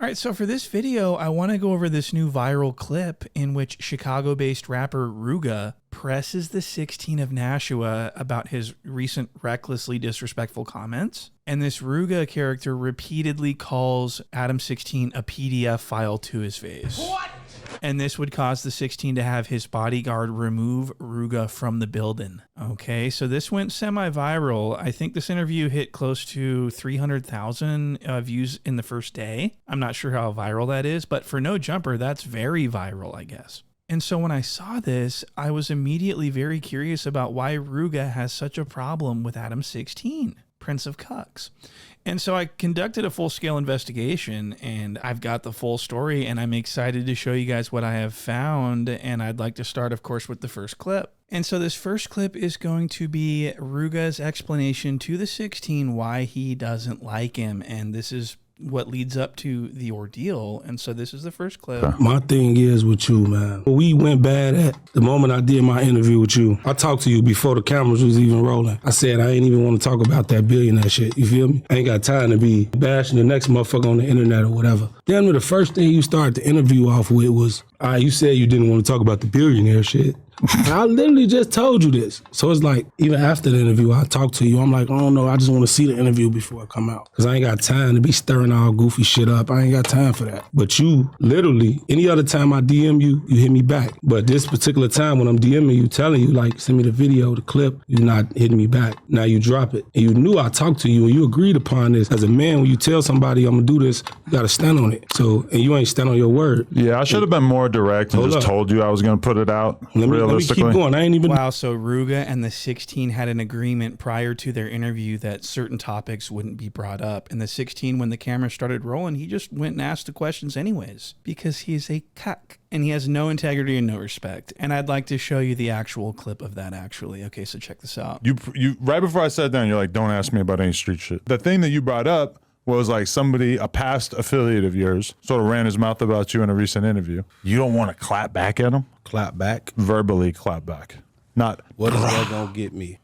All right, so for this video, I want to go over this new viral clip in which Chicago-based rapper Rooga presses the 16 of Nashua about his recent recklessly disrespectful comments. And this Rooga character repeatedly calls Adam22 a PDF file to his face. What? And this would cause the 16 to have his bodyguard remove Rooga from the building. Okay, so this went semi-viral. I think this interview hit close to 300,000 views in the first day. I'm not sure how viral that is, but for No Jumper, that's very viral, I guess. And so when I saw this, I was immediately very curious about why Rooga has such a problem with Adam22, Prince of Cucks. And so I conducted a full-scale investigation, and I've got the full story, and I'm excited to show you guys what I have found. And I'd like to start, of course, with the first clip. And so this first clip is going to be Rooga's explanation to the 16 why he doesn't like him. And this is what leads up to the ordeal. And so this is the first clip. My thing is with you, man. We went bad at the moment I did my interview with you. I talked to you before the cameras was even rolling. I said I ain't even want to talk about that billionaire shit. You feel me? I ain't got time to be bashing the next motherfucker on the internet or whatever. Then the first thing you started the interview off with was, you said you didn't want to talk about the billionaire shit. I literally just told you this. So it's like, even after the interview, I talked to you. I'm like, I don't know. I just want to see the interview before I come out. Because I ain't got time to be stirring all goofy shit up. I ain't got time for that. But you, literally, any other time I DM you, you hit me back. But this particular time when I'm DMing you, telling you, like, send me the video, the clip, you're not hitting me back. Now you drop it. And you knew I talked to you and you agreed upon this. As a man, when you tell somebody I'm going to do this, you got to stand on it. So, and you ain't stand on your word. Yeah, I should have been more direct and just told you I was going to put it out. Let me keep going. I ain't even. Wow, so Rooga and the 16 had an agreement prior to their interview that certain topics wouldn't be brought up. And the 16, when the camera started rolling, he just went and asked the questions anyways because he's a cuck and he has no integrity and no respect. And I'd like to show you the actual clip of that actually. Okay, so check this out. You right before I sat down, you're like, don't ask me about any street shit. The thing that you brought up was like somebody, a past affiliate of yours, sort of ran his mouth about you in a recent interview. You don't want to clap back at him? Clap back? Verbally clap back. Not, what is that gonna get me?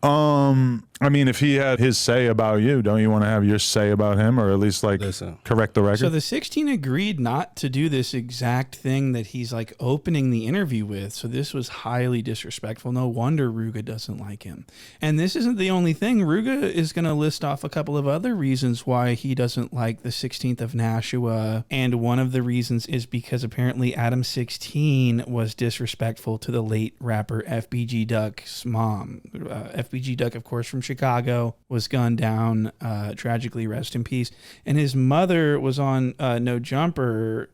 I mean, if he had his say about you, don't you want to have your say about him, or at least like correct the record? So the 16 agreed not to do this exact thing that he's like opening the interview with. So this was highly disrespectful. No wonder Rooga doesn't like him. And this isn't the only thing. Rooga is going to list off a couple of other reasons why he doesn't like the 16th of Nashua. And one of the reasons is because apparently Adam22 was disrespectful to the late rapper FBG Duck's mom. FBG Duck, of course, from Chicago, was gunned down, tragically, rest in peace. And his mother was on No Jumper,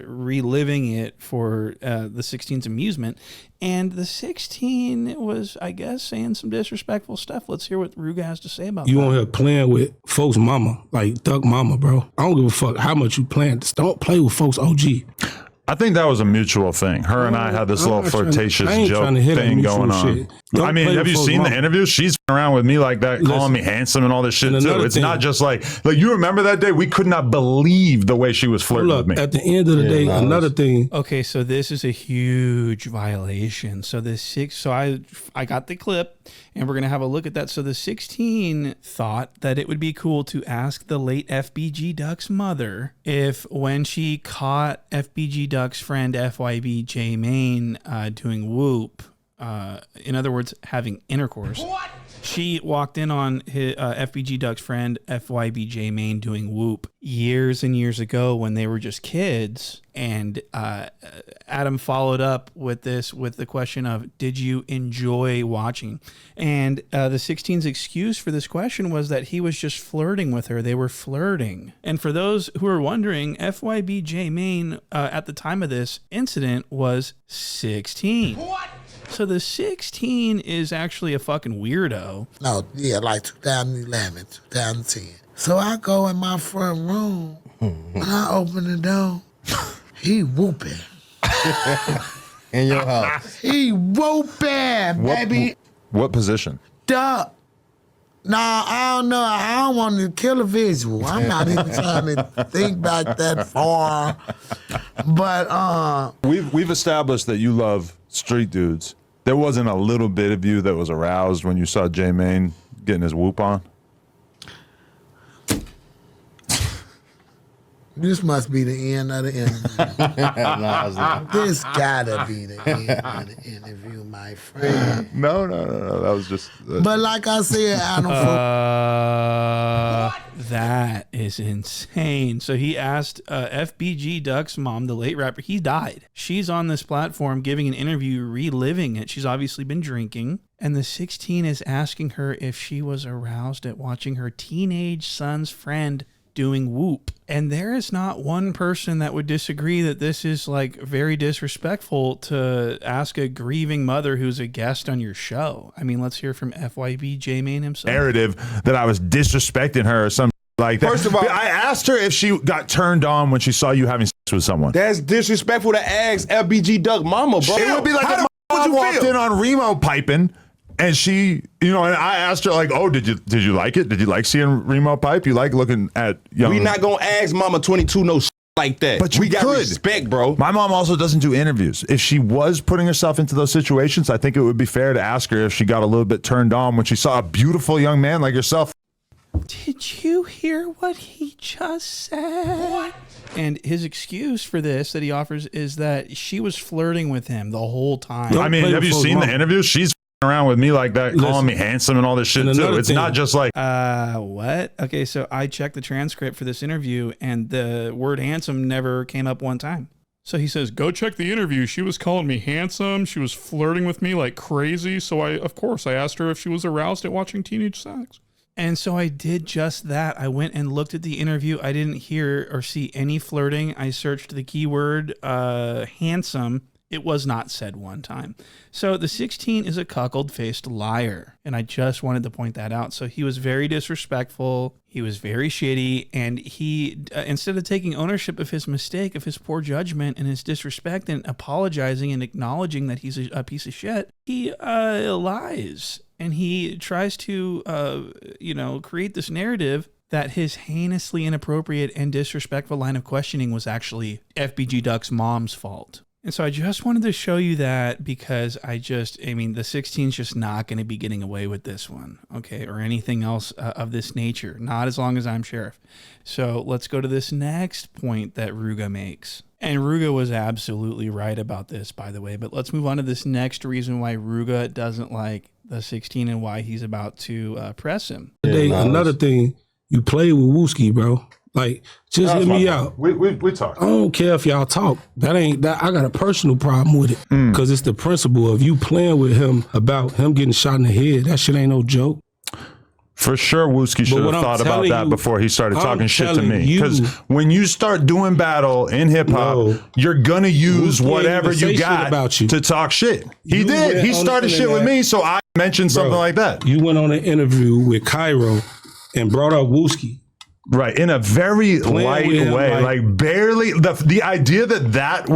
reliving it for the 16's amusement. And the 16 was, I guess, saying some disrespectful stuff. Let's hear what Rooga has to say about that. You on here playing with folks' mama, like Duck mama, bro. I don't give a fuck how much you playing. Just don't play with folks' OG. I think that was a mutual thing. Her and I had this little flirtatious joke thing going on. I mean, have you seen the interview? She's around with me like that, calling me handsome and all this shit too. It's not just like you remember that day? We could not believe the way she was flirting with me. At the end of the day, another thing. Okay, so this is a huge violation. So I got the clip and we're going to have a look at that. So the 16 thought that it would be cool to ask the late FBG Duck's mother if when she caught FBG Duck's friend FYB J Main doing whoop, in other words, having intercourse. What? She walked in on his, FBG Duck's friend FYB J Main doing whoop years and years ago when they were just kids. And Adam followed up with this with the question of, did you enjoy watching? And the 16's excuse for this question was that he was just flirting with her. They were flirting. And for those who are wondering, FYB J Main at the time of this incident was 16. What? So the 16 is actually a fucking weirdo. No, yeah, like 2011, 2010. So I go in my front room, and I open the door, he whooping. In your house. He whooping, baby. What position? Duck. Nah, I don't know. I don't want to kill a visual. I'm not even trying to think back that far. But we've established that you love street dudes. There wasn't a little bit of you that was aroused when you saw J Main getting his whoop on? This must be the end of the interview. This gotta be the end of the interview, my friend. No. That was just. But like I said, Adam. That is insane. So he asked FBG Duck's mom, the late rapper. He died. She's on this platform giving an interview, reliving it. She's obviously been drinking. And the 16 is asking her if she was aroused at watching her teenage son's friend doing whoop. And there is not one person that would disagree that this is like very disrespectful to ask a grieving mother who's a guest on your show. I mean, let's hear from FYB J-Main himself. Narrative that I was disrespecting her or something like that. First of all, I asked her if she got turned on when she saw you having sex with someone. That's disrespectful to ask FBG Duck mama, bro. It would be like if my mom walked in on Remo piping. And she, and I asked her like, "Oh, did you like it? Did you like seeing Remo pipe? You like looking at young?" We not gonna ask Mama 22 no like that. But we got respect, bro. My mom also doesn't do interviews. If she was putting herself into those situations, I think it would be fair to ask her if she got a little bit turned on when she saw a beautiful young man like yourself. Did you hear what he just said? And his excuse for this that he offers is that she was flirting with him the whole time. I mean, have you seen the interview? She's around with me like that, calling me handsome and all this shit too. It's not just like what? Okay, so I checked the transcript for this interview and the word handsome never came up one time. So he says, go check the interview. She was calling me handsome. She was flirting with me like crazy. So of course I asked her if she was aroused at watching teenage sex. And so I did just that. I went and looked at the interview. I didn't hear or see any flirting. I searched the keyword handsome. It was not said one time. So the 16 is a cuckold-faced liar. And I just wanted to point that out. So he was very disrespectful. He was very shitty. And he, instead of taking ownership of his mistake, of his poor judgment and his disrespect and apologizing and acknowledging that he's a piece of shit, he lies. And he tries to, create this narrative that his heinously inappropriate and disrespectful line of questioning was actually FBG Duck's mom's fault. And so I just wanted to show you that because the 16's just not going to be getting away with this one, okay, or anything else of this nature, not as long as I'm sheriff. So let's go to this next point that Rooga makes. And Rooga was absolutely right about this, by the way, but let's move on to this next reason why Rooga doesn't like the 16 and why he's about to press him. Another thing, you play with Wooski, bro. Like, just hear me out. We talk. I don't care if y'all talk. I got a personal problem with it. Because it's the principle of you playing with him about him getting shot in the head. That shit ain't no joke. For sure, Wooski should have thought about that before he started talking shit to me. Because when you start doing battle in hip-hop, you're going to use whatever you got to talk shit. He did. He started shit with me, so I mentioned something like that. You went on an interview with Cairo and brought up Wooski. Right, in a very light way, like barely. The idea that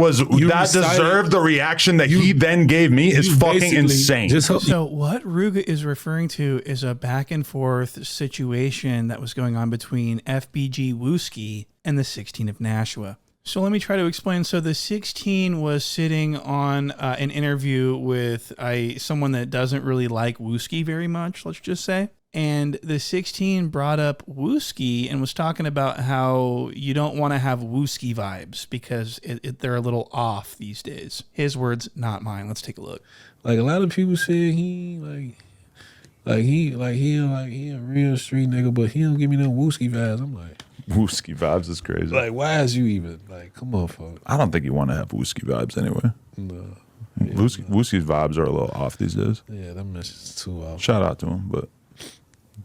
deserved the reaction that he then gave me is fucking insane. So what Rooga is referring to is a back and forth situation that was going on between FBG Wooski and the 16 of Nashua. So let me try to explain. So the 16 was sitting on an interview with someone that doesn't really like Wooski very much, let's just say. And the 16 brought up Wooski and was talking about how you don't want to have Wooski vibes because they're a little off these days. His words, not mine. Let's take a look. Like a lot of people say he a real street nigga, but he don't give me no Wooski vibes. I'm like, Wooski vibes is crazy. Like, why is you even like? Come on, folks. I don't think you want to have Wooski vibes anyway. No. Yeah, Wooski's vibes are a little off these days. Yeah, that message too off. Shout out to him, but.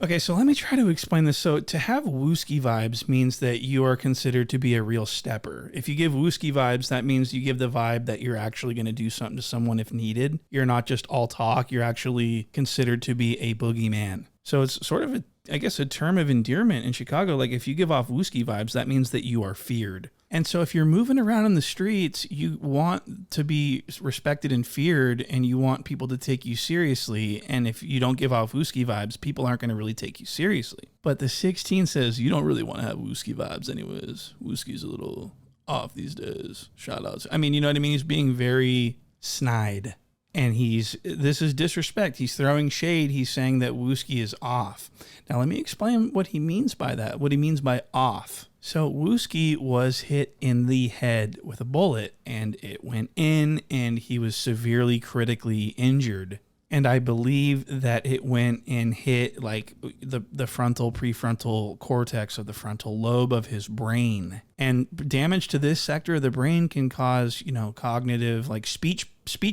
Okay, so let me try to explain this. So to have Wooski vibes means that you are considered to be a real stepper. If you give Wooski vibes, that means you give the vibe that you're actually going to do something to someone if needed. You're not just all talk. You're actually considered to be a boogeyman. So it's sort of, a term of endearment in Chicago. Like if you give off Wooski vibes, that means that you are feared. And so if you're moving around in the streets, you want to be respected and feared, and you want people to take you seriously. And if you don't give off Wooski vibes, people aren't going to really take you seriously. But the 16 says you don't really want to have Wooski vibes anyways. Wooski's a little off these days. Shout outs. I mean, you know what I mean? He's being very snide. And this is disrespect. He's throwing shade. He's saying that Wooski is off. Now, let me explain what he means by that, what he means by off. So Wooski was hit in the head with a bullet, and it went in, and he was severely critically injured. And I believe that it went and hit like the frontal prefrontal cortex of the frontal lobe of his brain. And damage to this sector of the brain can cause, cognitive, like speech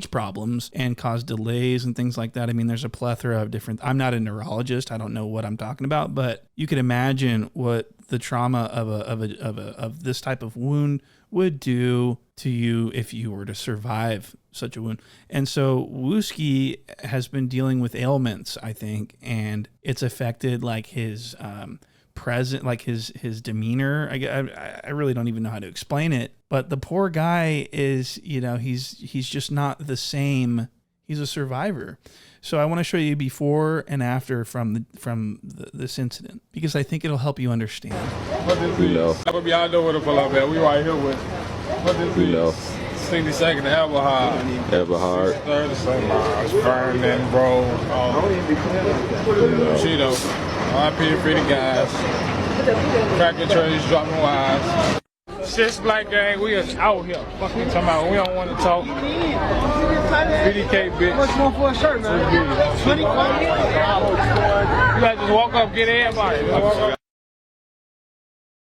problems and cause delays and things like that. I mean, there's a plethora of different, I'm not a neurologist. I don't know what I'm talking about, but you could imagine what the trauma of this type of wound would do to you if you were to survive such a wound. And so Wooski has been dealing with ailments, I think, and it's affected like his present, like his demeanor. I really don't even know how to explain it, but the poor guy is, he's just not the same. He's a survivor. So I want to show you before and after from this incident, because I think it'll help you understand. What did we know? Y'all know where to pull up at. We right here with, what did we know? 62nd Everhard. Everhard. Third of St. Miles. Vernon, bro. Cheeto. RIP free the guys. Tractor trays dropping wires. Six Black Gang, we is out here. Fuck you talking about? We don't want to talk. 50K bitch. Much more for a shirt, man. 20. You gotta just walk up, get everybody. Just walk up.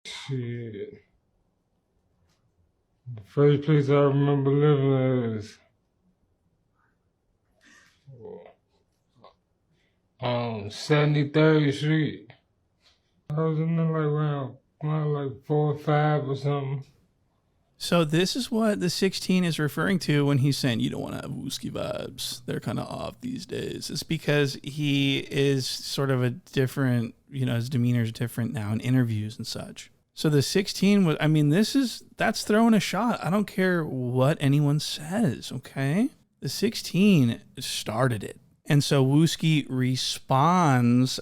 Shit. The first place I remember living is 73rd Street. I was in there like around 4 or 5 or something. So this is what the 16 is referring to when he's saying you don't want to have Wooski vibes. They're kind of off these days. It's because he is sort of a different, his demeanor is different now in interviews and such. So the 16 was, that's throwing a shot. I don't care what anyone says, okay? The 16 started it. And so Wooski responds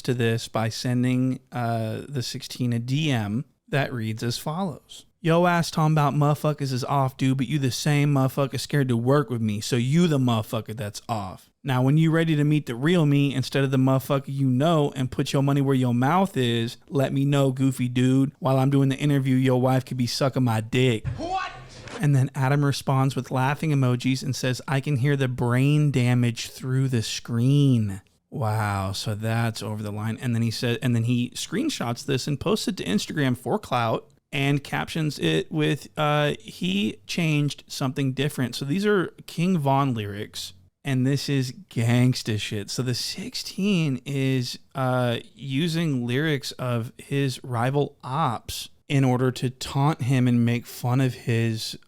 to this by sending the 16 a DM that reads as follows. Yo ass talking about motherfuckers is off, dude, but you the same motherfucker scared to work with me, so you the motherfucker that's off. Now, when you ready to meet the real me instead of the motherfucker you know and put your money where your mouth is, let me know, goofy dude. While I'm doing the interview, your wife could be sucking my dick. What? And then Adam responds with laughing emojis and says, I can hear the brain damage through the screen. Wow, so that's over the line. And then he screenshots this and posts it to Instagram for clout and captions it with, he changed something different. So these are King Von lyrics. And this is gangsta shit. So the 16 is using lyrics of his rival Ops in order to taunt him and make fun of his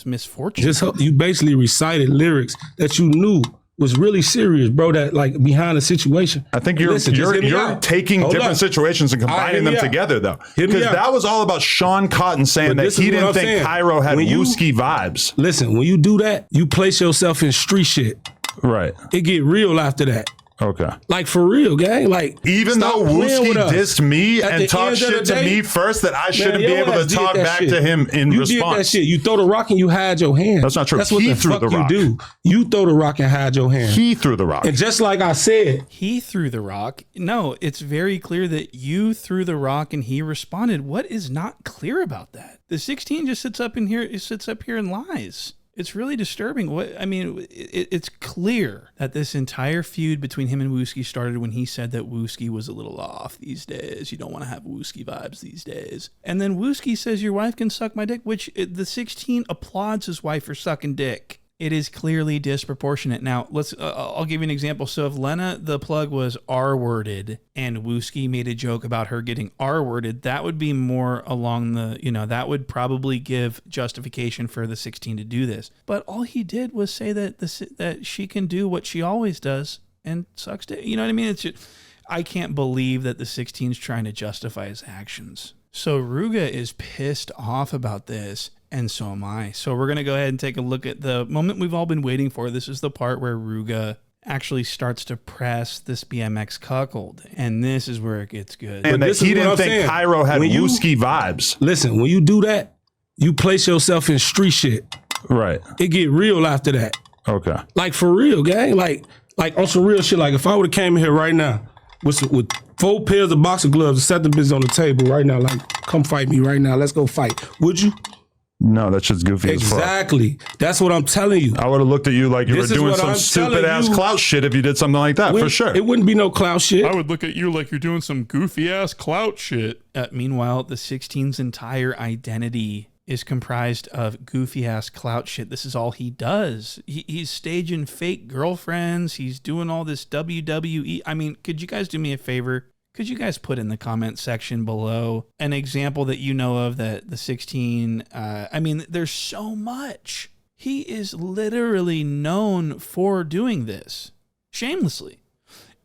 misfortune. You basically recited lyrics that you knew was really serious, bro, that like behind the situation. I think you're taking different situations and combining them together, though. Because that was all about Sean Cotton saying that he didn't think Cairo had Wooski vibes. Listen, when you do that, you place yourself in street shit. Right. It get real after that. Okay. Like for real, gang. Like even though Wooski dissed me and talked shit to me first, that I shouldn't be able to talk back to him in response. You did that shit. You throw the rock and you hide your hand. That's not true. That's what the fuck you do. You throw the rock and hide your hand. He threw the rock. And just like I said, he threw the rock. No, it's very clear that you threw the rock and he responded. What is not clear about that? The 16 just sits up here and lies. It's really disturbing. It's clear that this entire feud between him and Wooski started when he said that Wooski was a little off these days. You don't want to have Wooski vibes these days. And then Wooski says, your wife can suck my dick, which the 16 applauds his wife for sucking dick. It is clearly disproportionate. Now, I'll give you an example. So if Lena the plug was R-worded and Wooski made a joke about her getting R-worded, that would be more along the, that would probably give justification for the 16 to do this. But all he did was say that she can do what she always does and sucks dick. You know what I mean? It's just, I can't believe that the 16 is trying to justify his actions. So Rooga is pissed off about this. And so am I. So we're going to go ahead and take a look at the moment we've all been waiting for. This is the part where Rooga actually starts to press this BMX cuckold. And this is where it gets good. And that he didn't think Cairo had Wooski vibes. Listen, when you do that, you place yourself in street shit. Right. It get real after that. Okay. Like for real, gang. Like on some real shit. Like if I would have came in here right now with 4 pairs of boxing gloves and set the bitch on the table right now. Like, come fight me right now. Let's go fight. Would you? No, that shit's goofy as fuck. Exactly. That's what I'm telling you. I would have looked at you like you were doing some stupid ass clout shit if you did something like that, for sure. It wouldn't be no clout shit. I would look at you like you're doing some goofy ass clout shit. Meanwhile, the 16's entire identity is comprised of goofy ass clout shit. This is all he does. He's staging fake girlfriends. He's doing all this WWE. I mean, could you guys do me a favor? Could you guys put in the comment section below an example that you know of that the 16, I mean, there's so much. He is literally known for doing this shamelessly.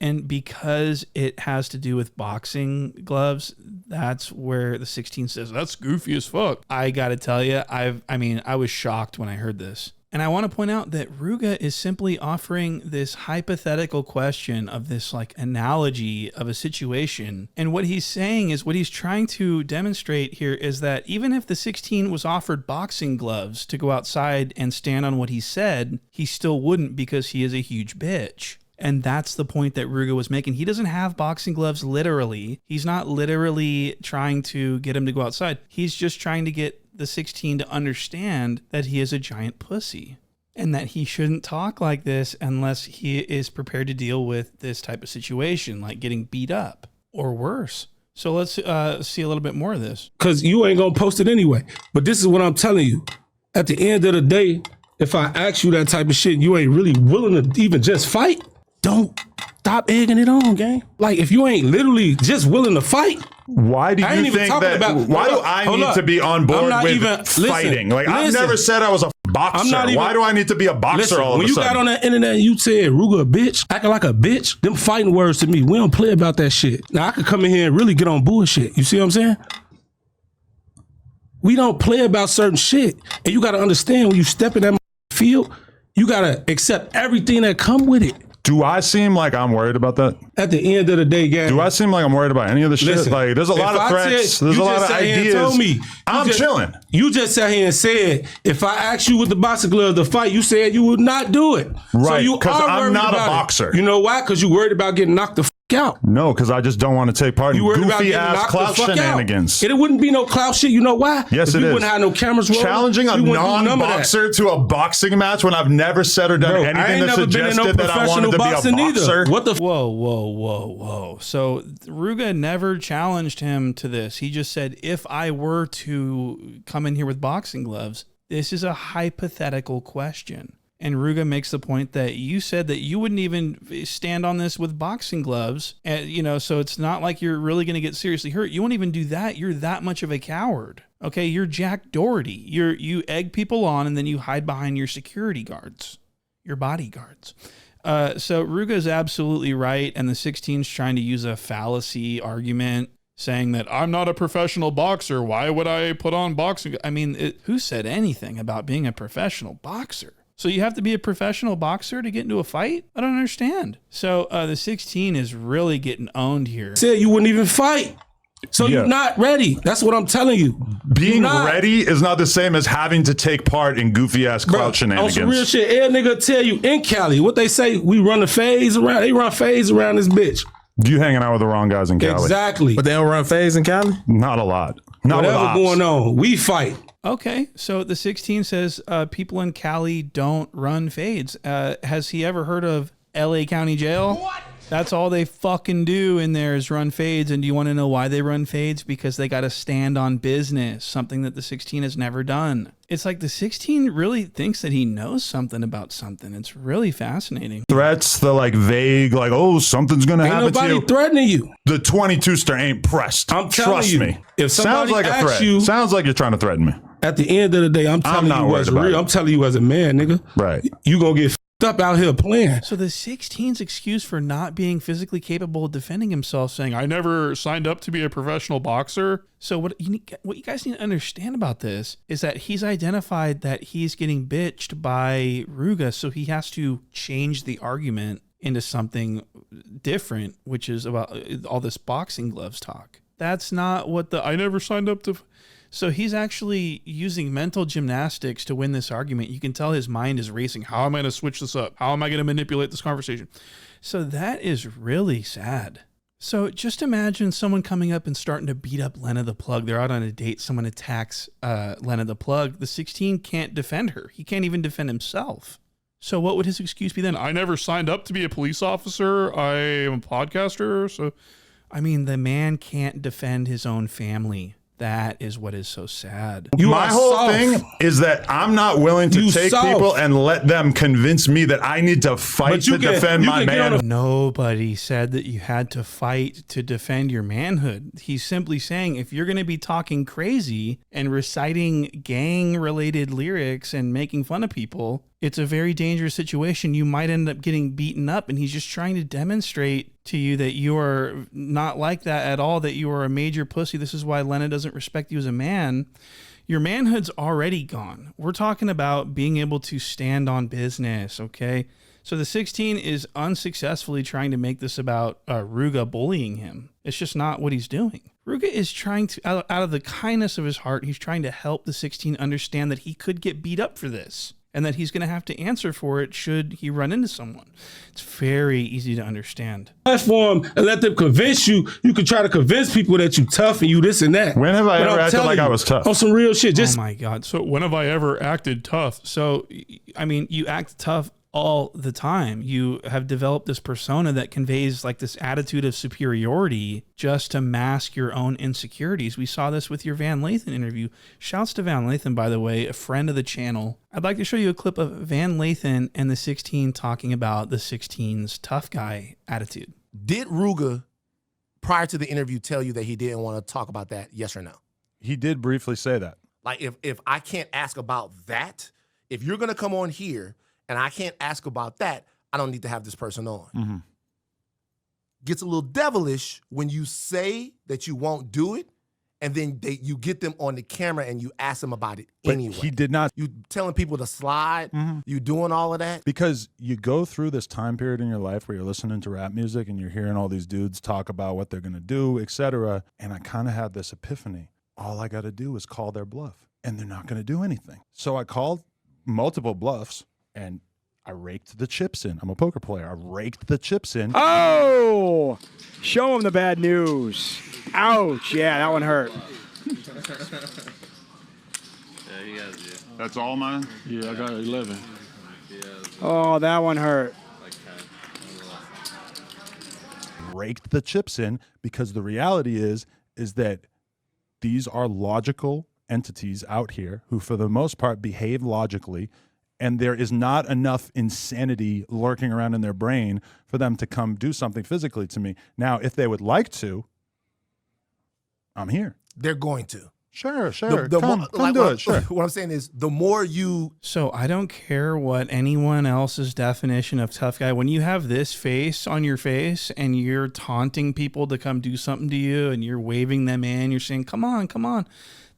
And because it has to do with boxing gloves, that's where the 16 says, that's goofy as fuck. I got to tell you, I was shocked when I heard this. And I want to point out that Rooga is simply offering this hypothetical question of this like analogy of a situation. And what he's saying is what he's trying to demonstrate here is that even if the 16 was offered boxing gloves to go outside and stand on what he said, he still wouldn't because he is a huge bitch. And that's the point that Rooga was making. He doesn't have boxing gloves literally. He's not literally trying to get him to go outside. He's just trying to get the 16 to understand that he is a giant pussy and that he shouldn't talk like this unless he is prepared to deal with this type of situation, like getting beat up or worse. So let's see a little bit more of this. Because you ain't going to post it anyway. But this is what I'm telling you. At the end of the day, if I ask you that type of shit, you ain't really willing to even just fight, don't stop egging it on, gang. Like, if you ain't literally just willing to fight, why do you think that? Why do I need to be on board with fighting? Like, I've never said I was a boxer. Why do I need to be a boxer all of a sudden? When you got on that internet and you said Rooga a bitch, acting like a bitch, them fighting words to me, we don't play about that shit. Now, I could come in here and really get on bullshit. You see what I'm saying? We don't play about certain shit. And you got to understand when you step in that field, you got to accept everything that come with it. Do I seem like I'm worried about that? At the end of the day, gang. Do I seem like I'm worried about any of the shit? Listen, like, there's a lot of threats. There's a lot of ideas. Told me, I'm chilling. You just sat here and said, if I asked you with the boxing glove to fight, you said you would not do it. Right, because I'm not a boxer. You know why? Because you worried about getting knocked the fuck out. No, because I just don't want to take part in goofy-ass clout shenanigans. And it wouldn't be no clout shit. You know why? Yes, it is. We wouldn't have no cameras rolling. Challenging a non-boxer to a boxing match when I've never said or done anything that suggested that I wanted to be a boxer. Either. What the? Whoa. So Rooga never challenged him to this. He just said, if I were to come in here with boxing gloves, this is a hypothetical question. And Rooga makes the point that you said that you wouldn't even stand on this with boxing gloves. And, you know, so it's not like you're really going to get seriously hurt. You won't even do that. You're that much of a coward. Okay, you're Jack Doherty. You egg people on and then you hide behind your security guards, your bodyguards. So Rooga is absolutely right. And the 16's trying to use a fallacy argument saying that I'm not a professional boxer. Why would I put on boxing? I mean, who said anything about being a professional boxer? So you have to be a professional boxer to get into a fight? I don't understand. So the 16 is really getting owned here. Said you wouldn't even fight. So you're not ready. That's what I'm telling you. Being ready is not the same as having to take part in goofy ass clout shenanigans. On some real shit, every nigga tell you in Cali, what they say, we run the phase around. They run phase around this bitch. You hanging out with the wrong guys in Cali. Exactly. But they don't run phase in Cali? Not a lot. Not whatever going on. We fight. Okay, so the 16 says people in Cali don't run fades. Has he ever heard of LA County Jail? What? That's all they fucking do in there is run fades. And do you want to know why they run fades? Because they got to stand on business, something that the 16 has never done. It's like the 16 really thinks that he knows something about something. It's really fascinating. Threats, the like vague, like, oh, something's going to happen to you. Nobody threatening you. The 22-ster ain't pressed. I'm telling Trust you. me. If sounds like a threat. Sounds like you're trying to threaten me. At the end of the day, I'm telling you as real. I'm telling you as a man, nigga. Right. You gonna get up out here playing. So the 16's excuse for not being physically capable of defending himself, saying, I never signed up to be a professional boxer. So what you guys need to understand about this is that he's identified that he's getting bitched by Rooga, so he has to change the argument into something different, which is about all this boxing gloves talk. That's not what I never signed up to. So he's actually using mental gymnastics to win this argument. You can tell his mind is racing. How am I going to switch this up? How am I going to manipulate this conversation? So that is really sad. So just imagine someone coming up and starting to beat up Lena the Plug. They're out on a date. Someone attacks Lena the Plug. The 16 can't defend her. He can't even defend himself. So what would his excuse be then? I never signed up to be a police officer. I am a podcaster. So, I mean, the man can't defend his own family. That is what is so sad. My whole thing is that I'm not willing to take people and let them convince me that I need to fight to defend my man. Nobody said that you had to fight to defend your manhood. He's simply saying if you're going to be talking crazy and reciting gang-related lyrics and making fun of people, it's a very dangerous situation. You might end up getting beaten up, and he's just trying to demonstrate to you that you are not like that at all, that you are a major pussy. This is why Lena doesn't respect you as a man. Your manhood's already gone. We're talking about being able to stand on business, okay? So the 16 is unsuccessfully trying to make this about Rooga bullying him. It's just not what he's doing. Rooga is trying to, out of the kindness of his heart, he's trying to help the 16 understand that he could get beat up for this, and that he's going to have to answer for it should he run into someone. It's very easy to understand. Platform and let them convince you. You can try to convince people that you tough and you this and that. When have I ever acted like I was tough? On some real shit. Oh my God. So when have I ever acted tough? So, I mean, you act tough all the time. You have developed this persona that conveys like this attitude of superiority just to mask your own insecurities. We saw this with your Van Lathan interview. Shouts to Van Lathan, by the way, a friend of the channel. I'd like to show you a clip of Van Lathan and the 16 talking about the 16's tough guy attitude. Did Rooga, prior to the interview, tell you that he didn't want to talk about that? Yes or no? He did briefly say that. Like, if I can't ask about that, if you're going to come on here and I can't ask about that, I don't need to have this person on. Mm-hmm. Gets a little devilish when you say that you won't do it, and then you get them on the camera and you ask them about it anyway. He did not. You telling people to slide, you doing all of that. Because you go through this time period in your life where you're listening to rap music and you're hearing all these dudes talk about what they're going to do, etc. And I kind of had this epiphany. All I got to do is call their bluff, and they're not going to do anything. So I called multiple bluffs, and I raked the chips in. I'm a poker player. I raked the chips in. Oh, show him the bad news. Ouch. Yeah, that one hurt. That's all mine? Yeah, I got 11. Oh, that one hurt. Raked the chips in because the reality is that these are logical entities out here who, for the most part, behave logically, and there is not enough insanity lurking around in their brain for them to come do something physically to me. Now, if they would like to, I'm here. They're going to. Sure. Come do it. Sure. What I'm saying is, the more you... So I don't care what anyone else's definition of tough guy. When you have this face on your face and you're taunting people to come do something to you and you're waving them in, you're saying, come on,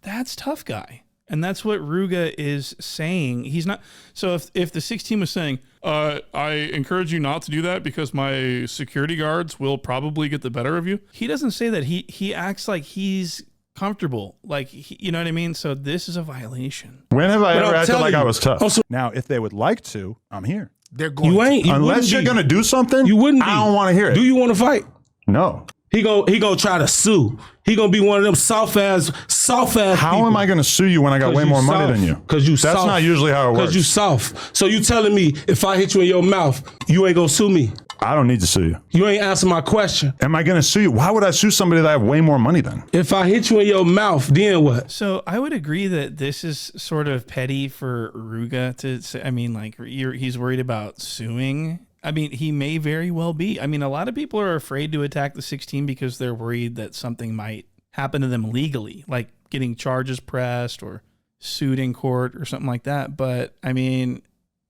that's tough guy. And that's what Rooga is saying. He's not. So if the 16 was saying, I encourage you not to do that because my security guards will probably get the better of you. He doesn't say that. He acts like he's comfortable. Like, you know what I mean? So this is a violation. When have I ever acted like I was tough? Also, now, if they would like to, I'm here. They're going to. Unless you're going to do something, you wouldn't be. I don't want to hear it. Do you want to fight? No. He gonna try to sue. He gonna be one of them soft ass. How people. am I gonna sue you when I got way more money than you? Because you soft. That's not usually how it works. Because you soft. So you telling me if I hit you in your mouth, you ain't gonna sue me? I don't need to sue you. You ain't answer my question. Am I gonna sue you? Why would I sue somebody that I have way more money than? If I hit you in your mouth, then what? So I would agree that this is sort of petty for Rooga to say. I mean, like he's worried about suing. I mean, he may very well be. I mean, a lot of people are afraid to attack the 16 because they're worried that something might happen to them legally, like getting charges pressed or sued in court or something like that. But I mean,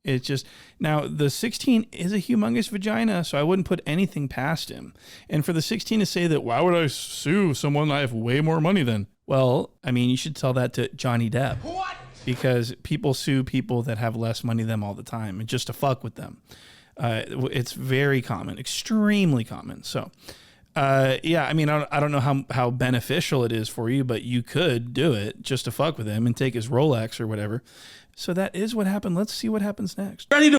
it's just, now the 16 is a humongous vagina, so I wouldn't put anything past him. And for the 16 to say that, why would I sue someone I have way more money than? Well, I mean, you should tell that to Johnny Depp. What? Because people sue people that have less money than them all the time, and just to fuck with them. It's very common, extremely common. So, yeah, I mean, I don't know how beneficial it is for you, but you could do it just to fuck with him and take his Rolex or whatever. So that is what happened. Let's see what happens next. Ready to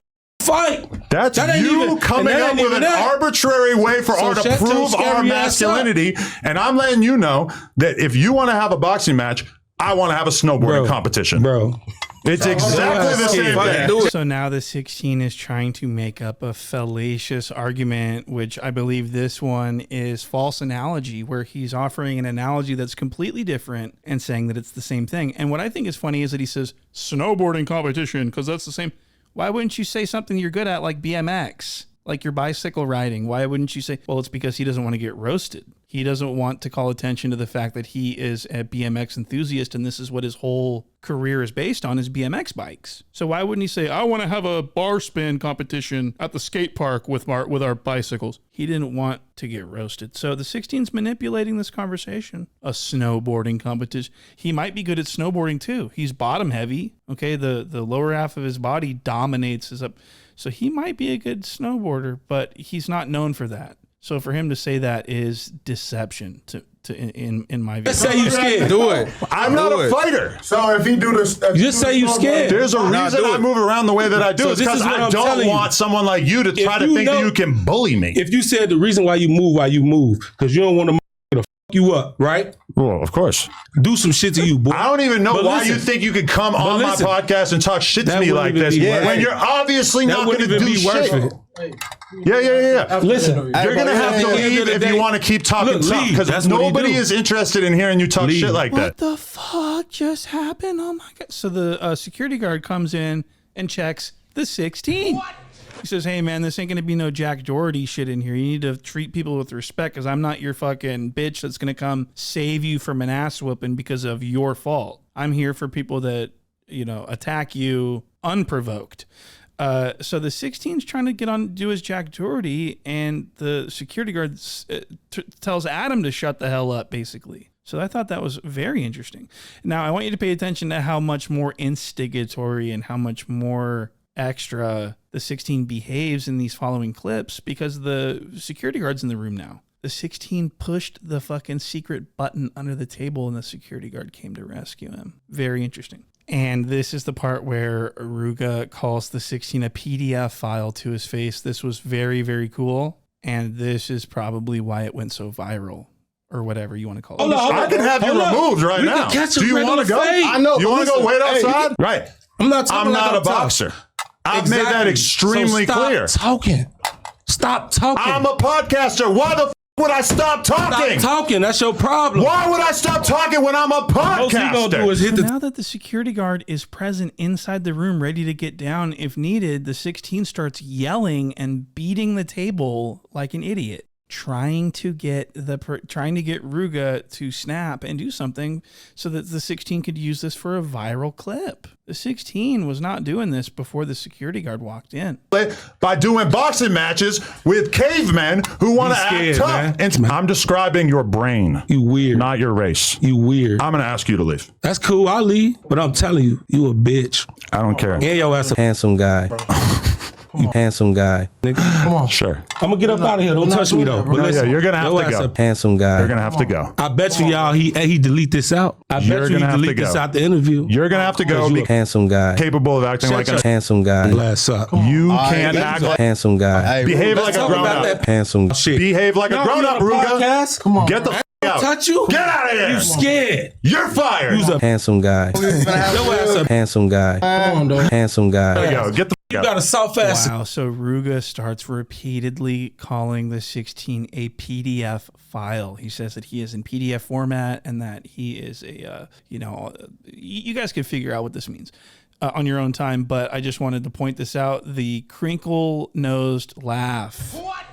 fight. That's that you coming up with an arbitrary way for our to prove our masculinity. And I'm letting you know that if you want to have a boxing match, I want to have a snowboarding competition. Bro. It's exactly the same thing. So now the 16 is trying to make up a fallacious argument, which I believe this one is false analogy, where he's offering an analogy that's completely different and saying that it's the same thing. And what I think is funny is that he says snowboarding competition because that's the same. Why wouldn't you say something you're good at like BMX? Like your bicycle riding? Why wouldn't you say, well, it's because he doesn't want to get roasted. He doesn't want to call attention to the fact that he is a BMX enthusiast and this is what his whole career is based on, is BMX bikes. So why wouldn't he say, I want to have a bar spin competition at the skate park with our bicycles? He didn't want to get roasted. So the 16's manipulating this conversation. A snowboarding competition. He might be good at snowboarding too. He's bottom heavy. Okay, the lower half of his body dominates his up. So he might be a good snowboarder, but he's not known for that. So for him to say that is deception in my view. Just say you scared. Do it. I'm not a fighter. So if he do this, just say you scared. There's a reason I move around the way that I do. So it's because I don't want someone like you to try to think that you can bully me. If you said the reason why you move, because you don't want to fuck you up, right? Well, of course. Do some shit to you, boy. I don't even know why you think you could come on my podcast and talk shit to me like this when you're obviously not going to do shit. Yeah. Listen, you're going to have to leave if you want to keep talking tough, because nobody is interested in hearing you talk shit like that. What the fuck just happened? Oh my God. So the security guard comes in and checks the 16. What? He says, hey man, this ain't going to be no Jack Doherty shit in here. You need to treat people with respect because I'm not your fucking bitch that's going to come save you from an ass whooping because of your fault. I'm here for people that, attack you unprovoked. So the 16's trying to do his Jack Doherty, and the security guard tells Adam to shut the hell up, basically. So I thought that was very interesting. Now, I want you to pay attention to how much more instigatory and how much more extra the 16 behaves in these following clips, because the security guard's in the room now. The 16 pushed the fucking secret button under the table and the security guard came to rescue him. Very interesting. And this is the part where Rooga calls the 16 a PDF file to his face. This was very, very cool. And this is probably why it went so viral, or whatever you want to call it. I can have you removed right now. Do you want to go? I know. You want to go wait outside? Right. I'm not a boxer. I've made that extremely clear. Stop talking. I'm a podcaster. Why the would I stop talking? Stop talking. That's your problem. Why would I stop talking when I'm a podcaster? So now that the security guard is present inside the room, ready to get down if needed, the 16 starts yelling and beating the table like an idiot, trying to get Rooga to snap and do something so that the 16 could use this for a viral clip. The 16 was not doing this before the security guard walked in. By doing boxing matches with cavemen who want to act tough. Man. And I'm describing your brain. You weird. Not your race. You weird. I'm going to ask you to leave. That's cool. I'll leave. But I'm telling you, you a bitch. I don't care. And your ass a handsome guy. You handsome guy. Come on. Sure. I'm going to get up out of here. Don't touch me, though. No, you're going to have to go. Handsome guy. You're going to have to go. I bet you y'all, he delete this out. I bet you he delete this out the interview. You're going to have to go. Handsome guy. Capable of acting like a handsome guy. Glass up. You can't act like handsome guy. Behave like a grown-up. Handsome shit. Behave like a grown-up, Rooga. Come on. Get the out. Touch you? Get out of here. You scared. You're fired. Who's a handsome guy? Handsome guy. Come on, dog. Handsome guy. There you go. Get the You got a soft ass. Wow. So Rooga starts repeatedly calling the 16 a PDF file. He says that he is in PDF format and that he is you guys can figure out what this means on your own time. But I just wanted to point this out. The crinkle-nosed laugh. What?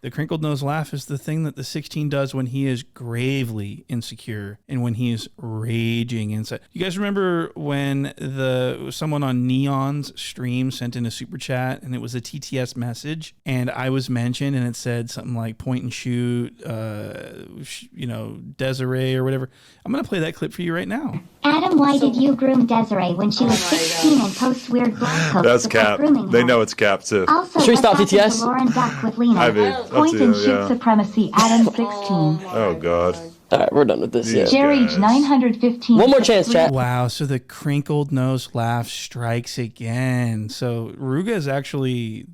The crinkled nose laugh is the thing that the 16 does when he is gravely insecure and when he is raging inside. You guys remember when someone on Neon's stream sent in a super chat and it was a TTS message and I was mentioned and it said something like point and shoot, Desiree or whatever. I'm going to play that clip for you right now. Adam, why did you groom Desiree when she was 16 and post weird blog posts? That's cap. They know it's cap too. Also, should we stop TTS? Lauren Duck with Lena. Point and shoot supremacy, Adam 16. Oh God. All right, we're done with this. Yeah. Jerry's 915. One more chance, chat. Wow, so the crinkled nose laugh strikes again. So Rooga is actually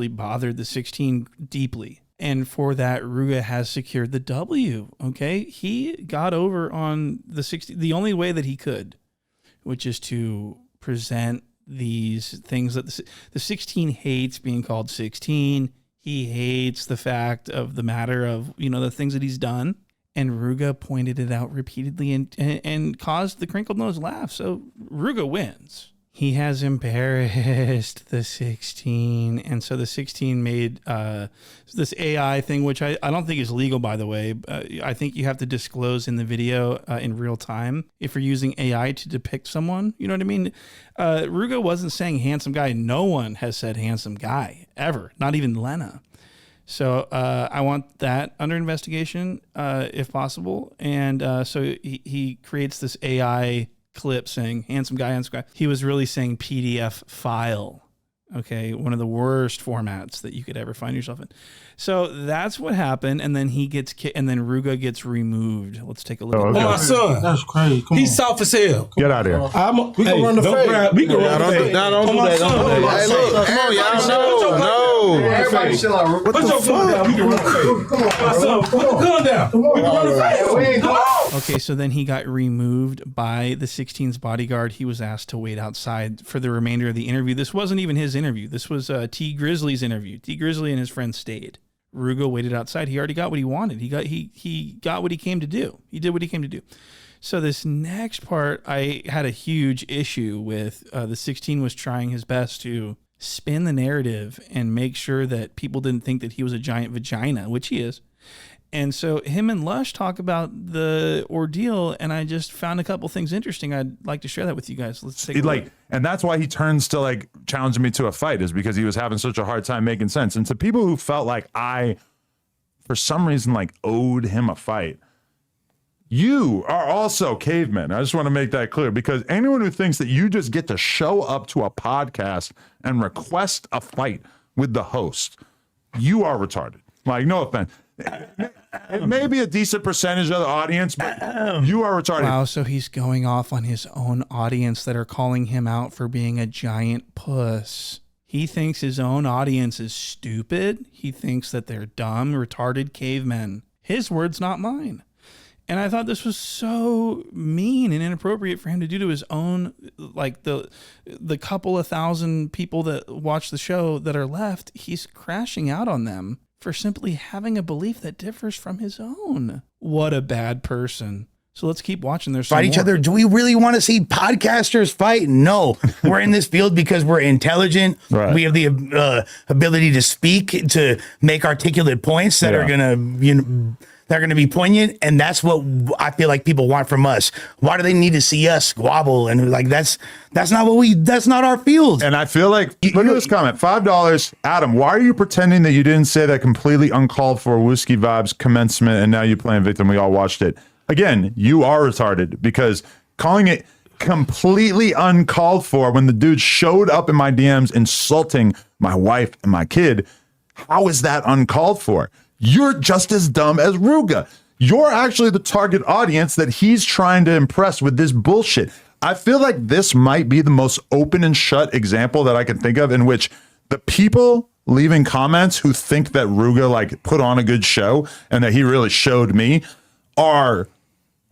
bothered the 16 deeply. And for that, Rooga has secured the W. Okay, he got over on the 16 the only way that he could, which is to present these things that the 16 hates being called 16. He hates the fact of the matter of, the things that he's done. And Rooga pointed it out repeatedly and caused the crinkled nose laugh. So Rooga wins. He has embarrassed the 16. And so the 16 made this AI thing, which I don't think is legal, by the way. I think you have to disclose in the video in real time if you're using AI to depict someone. You know what I mean? Rooga wasn't saying handsome guy. No one has said handsome guy ever, not even Lena. So I want that under investigation if possible. And so he creates this AI clip saying handsome guy, handsome guy. He was really saying PDF file. Okay, one of the worst formats that you could ever find yourself in. So that's what happened, and then he gets and then Rooga gets removed. Let's take a look. Oh, my son, that's crazy. He's soft as hell. Get out of here. We can run the fade. We can run the fade. Don't do that. Hey, look, come on, y'all. No. Everybody chill out. Put your gun down. We can run the fade. Come on, my son. Put the gun down. We can run the fade. Okay, so then he got removed by the 16's bodyguard. He was asked to wait outside for the remainder of the interview. This wasn't even his interview. This was T Grizzly's interview. T Grizzly and his friend stayed. Rooga waited outside. He already got what he wanted. He got what he came to do. He did what he came to do. So this next part, I had a huge issue with. The 16 was trying his best to spin the narrative and make sure that people didn't think that he was a giant vagina, which he is. And so him and Lush talk about the ordeal, and I just found a couple things interesting. I'd like to share that with you guys. Let's take a look. And that's why he turns to challenging me to a fight, is because he was having such a hard time making sense. And to people who felt like I, for some reason, owed him a fight, you are also cavemen. I just want to make that clear, because anyone who thinks that you just get to show up to a podcast and request a fight with the host, you are retarded. No offense. It may be a decent percentage of the audience, but you are retarded. Wow, so he's going off on his own audience that are calling him out for being a giant puss. He thinks his own audience is stupid. He thinks that they're dumb, retarded cavemen. His words, not mine. And I thought this was so mean and inappropriate for him to do to his own, the couple of thousand people that watch the show that are left. He's crashing out on them for simply having a belief that differs from his own. What a bad person. So let's keep watching. There's fight each other. Do we really want to see podcasters fight? No. We're in this field because we're intelligent. Right. We have the ability to speak, to make articulate points that are gonna, they're going to be poignant, and that's what I feel like people want from us. Why do they need to see us squabble? And that's not our field. And I feel like, look at this comment, $5. Adam, why are you pretending that you didn't say that completely uncalled for Wooski vibes commencement, and now you're playing victim? We all watched it. Again, you are retarded, because calling it completely uncalled for when the dude showed up in my DMs insulting my wife and my kid, how is that uncalled for? You're just as dumb as Rooga. You're actually the target audience that he's trying to impress with this bullshit. I feel like this might be the most open and shut example that I can think of in which the people leaving comments who think that Rooga put on a good show and that he really showed me are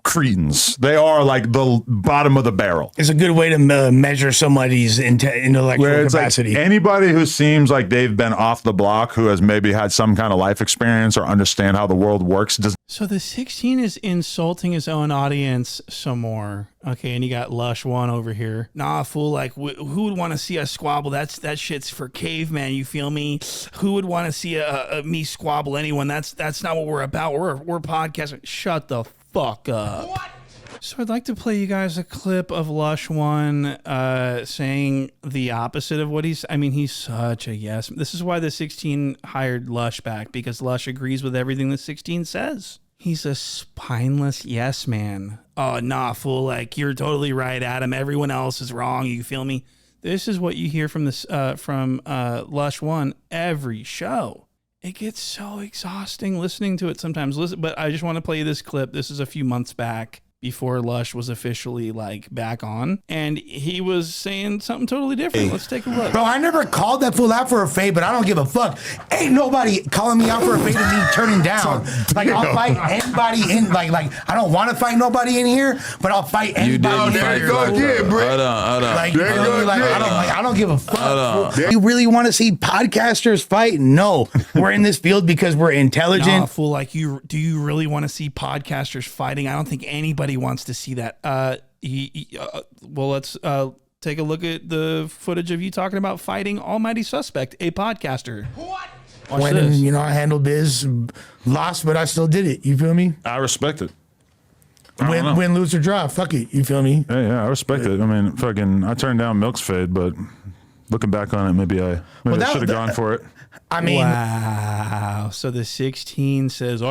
cretins. They are the bottom of the barrel. It's a good way to measure somebody's intellectual capacity. Anybody who seems like they've been off the block, who has maybe had some kind of life experience or understand how the world works. So the 16 is insulting his own audience some more. Okay, and you got Lush One over here. Nah, fool, who would want to see us squabble? That shit's for caveman, you feel me? Who would want to see me squabble anyone? That's not what we're about. We're podcasting. Shut the fuck up. What? So I'd like to play you guys a clip of Lush One saying the opposite of what he's such a yes. This is why the 16 hired Lush back, because Lush agrees with everything the 16 says. He's a spineless yes man. Oh, nah, fool, you're totally right, Adam. Everyone else is wrong, you feel me? This is what you hear from this from Lush One every show. It gets so exhausting listening to it sometimes. Listen, but I just want to play you this clip. This is a few months back before Lush was officially like back on, and he was saying something totally different. Let's take a look. Bro, I never called that fool out for a fade, but I don't give a fuck. Ain't nobody calling me out for a fade and me turning down. Like, I'll fight anybody in, like I don't want to fight nobody in here, but I'll fight anybody in here. Hold on. Like, I don't give a fuck. You really want to see podcasters fight? No. We're in this field because we're intelligent. Nah, fool, like, do you really want to see podcasters fighting? I don't think anybody wants to see that. Well, let's take a look at the footage of you talking about fighting Almighty Suspect, a podcaster. What? When, you know, I handled biz, lost, but I still did it. You feel me? I respect it. Win, lose, or draw. Fuck it. You feel me? Yeah, I respect it. I mean, fucking, I turned down Milk's fade, but looking back on it, maybe I should have gone for it. I mean, wow. So the 16 says,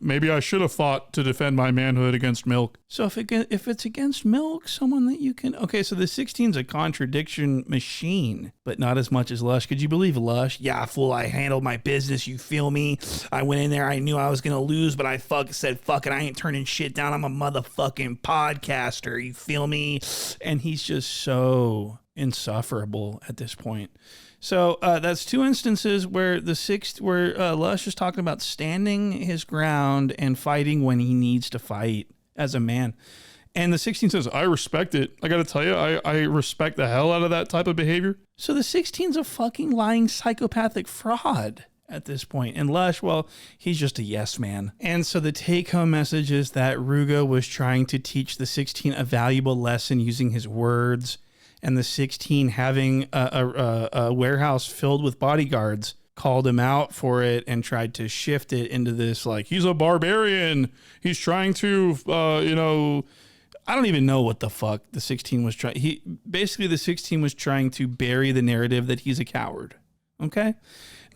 maybe I should have fought to defend my manhood against Milk. So if it's against Milk, someone that you can, okay, so the 16's a contradiction machine, but not as much as Lush. Could you believe Lush? Yeah, fool, I handled my business. You feel me? I went in there. I knew I was going to lose, but I said, fuck it. I ain't turning shit down. I'm a motherfucking podcaster. You feel me? And he's just so insufferable at this point. So that's two instances where Lush is talking about standing his ground and fighting when he needs to fight as a man. And the 16 says, I respect it. I got to tell you, I respect the hell out of that type of behavior. So the 16's a fucking lying psychopathic fraud at this point. And Lush, well, he's just a yes man. And so the take-home message is that Rooga was trying to teach the 16 a valuable lesson using his words, and the 16 having a warehouse filled with bodyguards called him out for it and tried to shift it into this, like, he's a barbarian. He's trying to, I don't even know what the fuck the 16 was trying. The 16 was trying to bury the narrative that he's a coward. Okay.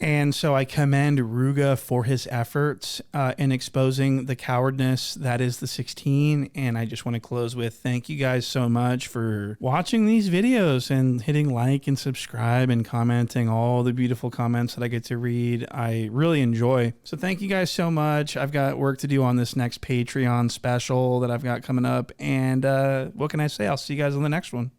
And so I commend Rooga for his efforts in exposing the cowardness that is the 16. And I just want to close with thank you guys so much for watching these videos and hitting like and subscribe and commenting all the beautiful comments that I get to read. I really enjoy. So thank you guys so much. I've got work to do on this next Patreon special that I've got coming up. And what can I say? I'll see you guys on the next one.